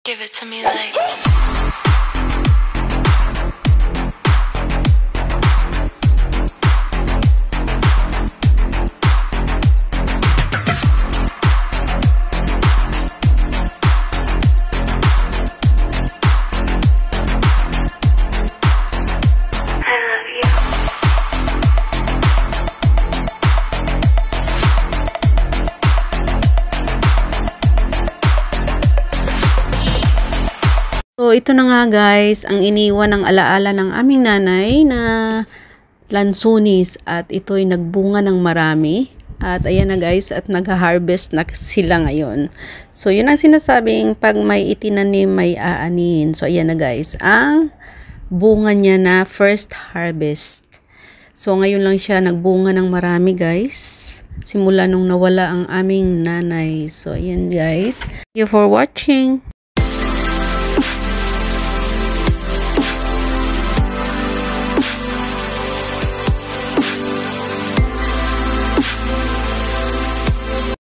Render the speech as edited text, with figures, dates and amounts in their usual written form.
Give it to me like I love you. So, ito na nga guys, ang iniwan ng alaala ng aming nanay na lansunis at ito'y nagbunga ng marami. At ayan na guys, at nag-harvest na sila ngayon. So, yun ang sinasabing pag may itinanim, may aanin. So, ayan na guys, ang bunga niya na first harvest. So, ngayon lang siya nagbunga ng marami guys. Simula nung nawala ang aming nanay. So, ayan guys. Thank you for watching.